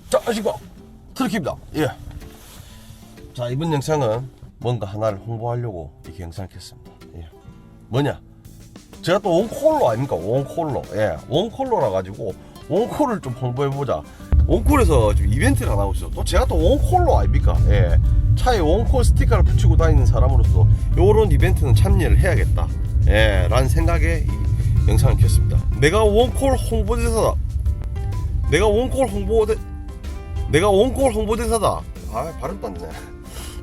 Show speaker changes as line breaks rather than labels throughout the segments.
자, 안녕하십니까, 트럭입니다. 예. 자, 이번 영상은 뭔가 하나를 홍보하려고 이렇게 영상을 켰습니다. 예. 뭐냐? 제가 또 원콜로 아닙니까? 원콜로. 예. 원콜로라 가지고 원콜을 좀 홍보해보자. 원콜에서 지금 이벤트를 하나 하고 있어요. 또 제가 또 원콜로 아닙니까? 예. 차에 원콜 스티커를 붙이고 다니는 사람으로서 요런 이벤트는 참여를 해야겠다. 예. 라는 생각에 이 영상을 켰습니다. 내가 원콜 홍보대사다. 내가 원콜 홍보대사다. 아, 발음도 안 되네.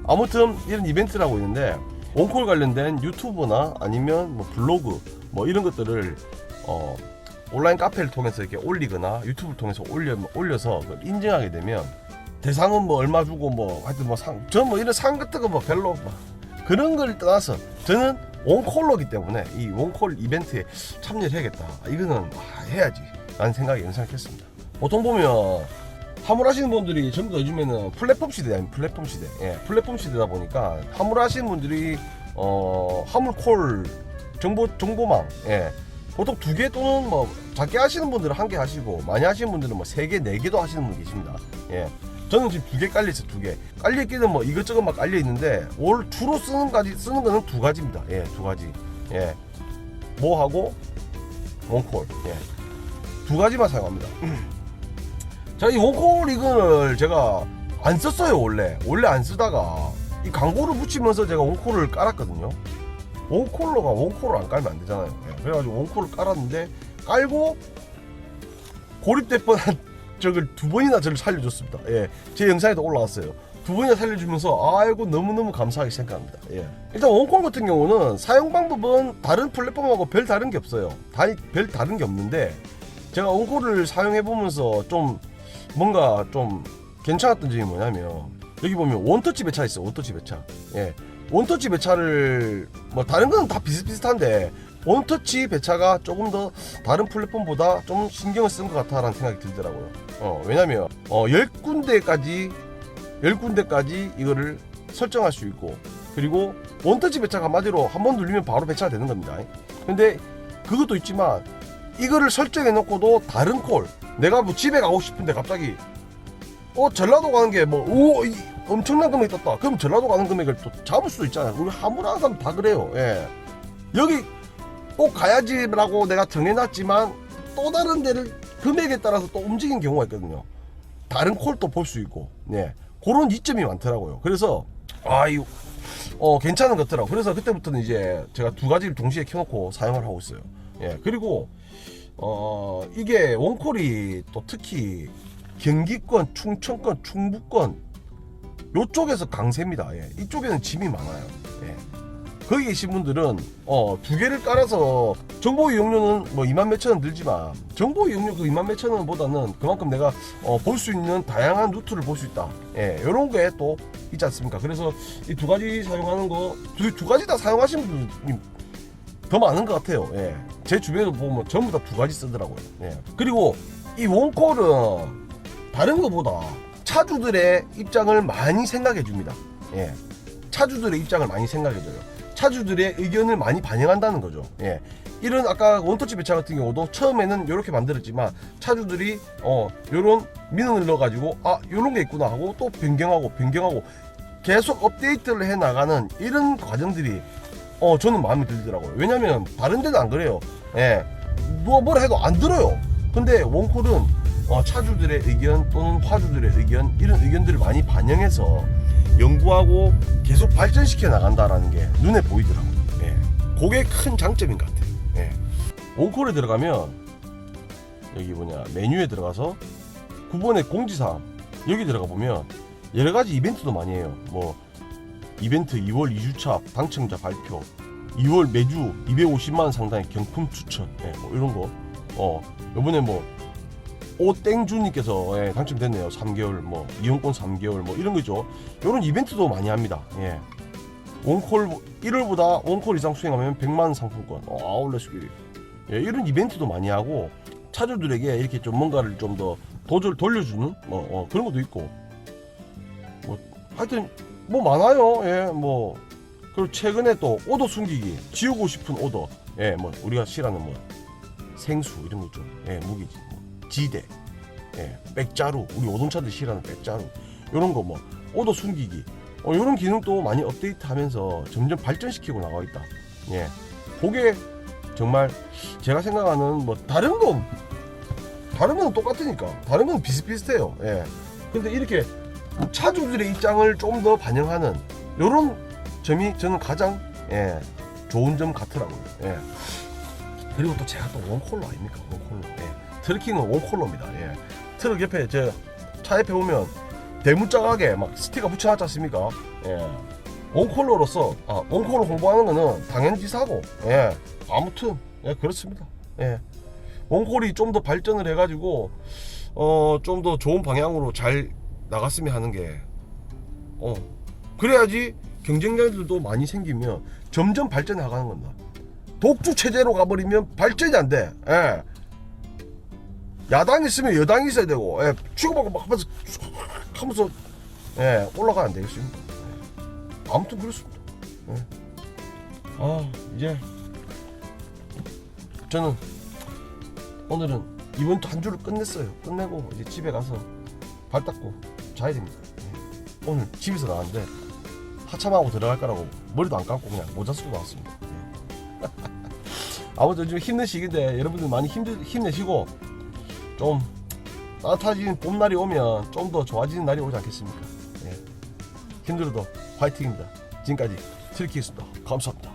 아무튼 이런 이벤트를 하고 있는데, 원콜 관련된 유튜브나 아니면 뭐 블로그 뭐 이런 것들을 온라인 카페를 통해서 이렇게 올리거나 유튜브를 통해서 올려서 그걸 인증하게 되면 대상은 뭐 얼마 주고 뭐 하여튼 뭐 저는 뭐 이런 상 같은 거 뭐 별로 뭐 그런 걸 떠나서 저는 원콜러기 때문에 이 원콜 이벤트에 참여를 해야겠다. 이거는 해야지 라는 생각에 영상을 켰습니다. 보통 보면 화물하시는 분들이 전부 다 요즘에는 플랫폼 시대야. 플랫폼 시대. 예, 플랫폼 시대다 보니까 화물하시는 분들이 화물콜 정보망, 예, 보통 2개 또는 뭐 작게 하시는 분들은 1개 하시고 많이 하시는 분들은 뭐 3개, 4개도 하시는 분 계십니다. 예, 저는 지금 2개 깔려있어요. 2개 깔려있기는 뭐 이것저것 막 깔려있는데 주로 쓰는 거는 2가지입니다. 예, 2가지. 예, 뭐하고 원콜. 예, 2가지만 사용합니다. 자, 이 원콜 이거를 제가 안 썼어요. 원래 안 쓰다가 이 광고를 붙이면서 제가 원콜을 깔았거든요. 원콜러가 원콜을 안 깔면 안 되잖아요. 예, 그래가지고 원콜을 깔았는데, 깔고 고립될 뻔한 적을 2번이나 저를 살려줬습니다. 예, 제 영상에도 올라왔어요. 2번이나 살려주면서 아이고 너무너무 감사하게 생각합니다. 예, 일단 원콜 같은 경우는 사용 방법은 다른 플랫폼하고 별 다른 게 없어요. 별 다른 게 없는데, 제가 원콜을 사용해보면서 좀 뭔가 좀 괜찮았던 점이 뭐냐면, 여기 보면 원터치 배차 있어. 원터치 배차. 예, 원터치 배차를 뭐 다른 거는 다 비슷비슷한데 원터치 배차가 조금 더 다른 플랫폼보다 좀 신경을 쓴 것 같다라는 생각이 들더라고요. 왜냐면 10군데까지 이거를 설정할 수 있고, 그리고 원터치 배차가 한마디로 한번 누르면 바로 배차가 되는 겁니다. 근데 그것도 있지만 이거를 설정해 놓고도 다른 콜, 내가 뭐 집에 가고 싶은데 갑자기 전라도 가는 게 엄청난 금액이 떴다. 그럼 전라도 가는 금액을 또 잡을 수도 있잖아요. 우리 화물하는 사람 다 그래요. 예. 여기 꼭 가야지라고 내가 정해놨지만 또 다른 데를 금액에 따라서 또 움직이는 경우가 있거든요. 다른 콜도 볼 수 있고. 예. 그런 이점이 많더라고요. 그래서 이거 괜찮은 것 같더라고요. 그래서 그때부터는 이제 제가 2가지를 동시에 켜놓고 사용을 하고 있어요. 예. 그리고 이게 원콜이 또 특히 경기권, 충청권, 충북권 요쪽에서 강세입니다. 예. 이쪽에는 짐이 많아요. 예. 거기 계신 분들은 2개를 깔아서 정보 이용료는 뭐 2만 몇천 원 들지만, 정보 이용료 그 2만 몇천 원보다는 그만큼 내가 볼 수 있는 다양한 루트를 볼 수 있다. 예. 요런 게 또 있지 않습니까? 그래서 이 2가지 사용하는 거, 2가지 다 사용하시는 분들이 더 많은 것 같아요. 예. 제 주변에도 보면 전부 다 2가지 쓰더라고요. 예. 그리고 이 원콜은 다른 것보다 차주들의 입장을 많이 생각해 줍니다. 예. 차주들의 입장을 많이 생각해 줘요. 차주들의 의견을 많이 반영한다는 거죠. 예. 이런 아까 원터치 배차 같은 경우도 처음에는 이렇게 만들었지만 차주들이 요런 민원을 넣어 가지고 요런 게 있구나 하고 또 변경하고 계속 업데이트를 해 나가는 이런 과정들이 저는 마음에 들더라고요. 왜냐면 다른 데는 안 그래요. 예. 뭐라 해도 안 들어요. 근데 원콜은 차주들의 의견 또는 화주들의 의견, 이런 의견들을 많이 반영해서 연구하고 계속 발전시켜 나간다라는 게 눈에 보이더라고요. 예. 그게 큰 장점인 것 같아요. 예. 원콜에 들어가면 여기 메뉴에 들어가서 9번의 공지사항, 여기 들어가 보면 여러 가지 이벤트도 많이 해요. 뭐 이벤트 2월 2주차 당첨자 발표, 2월 매주 250만 원 상당의 경품 추천, 예, 뭐 이런 거. 요번에 오땡주님께서 당첨됐네요. 3개월 이용권 3개월 이런 거죠. 이런 이벤트도 많이 합니다. 예. 원콜 1월보다 원콜 이상 수행하면 100만 상품권, 아울렛길, 예, 이런 이벤트도 많이 하고 차주들에게 이렇게 좀 뭔가를 좀 더 돌려주는 그런 것도 있고, 하여튼 많아요. 예, 그리고 최근에 또 오더 숨기기, 지우고 싶은 오더, 예, 뭐 우리가 싫어하는 뭐 생수 이런 거 있죠. 예, 무기지. 뭐 지대, 예, 백자루, 우리 오동차들 싫어하는 백자루, 이런 거 뭐 오도 숨기기, 이런 기능도 많이 업데이트하면서 점점 발전시키고 나가고 있다. 예, 그게 정말 제가 생각하는 뭐 다른 건 똑같으니까 다른 건 비슷비슷해요. 예, 근데 이렇게 차주들의 입장을 좀 더 반영하는 이런 점이 저는 가장 좋은 점 같더라고요. 예. 그리고 또 제가 또 원콜로 아닙니까? 원콜로. 예. 트럭킹은 원콜로입니다. 예. 트럭 옆에 차 옆에 보면 대문짝하게 막 스티커 붙여놨지 않습니까? 예. 원콜로로서 원콜로 홍보하는 거는 당연지사고. 예. 아무튼 그렇습니다. 예. 원콜이 좀 더 발전을 해가지고 좀 더 좋은 방향으로 잘 나갔으면 하는 게 그래야지 경쟁자들도 많이 생기면 점점 발전해 나가는 겁니다. 독주 체제로 가버리면 발전이 안 돼. 예. 야당이 있으면 여당이 있어야 되고, 예. 치고받고 막 하면서 올라가면 안 되겠습니까? 예. 아무튼 그렇습니다. 예. 이제 저는 오늘은 이번 한 주를 끝냈어요. 끝내고 이제 집에 가서 발 닦고 자야 됩니다. 예. 오늘 집에서 나왔는데 하참하고 들어갈 거라고 머리도 안 감고 그냥 모자 쓰고 나왔습니다. 아무튼 요즘 힘든 시기인데 여러분들 많이 힘내시고 좀 따뜻해진 봄날이 오면 좀 더 좋아지는 날이 오지 않겠습니까? 힘들어도 화이팅입니다. 지금까지 트리키였습니다. 감사합니다.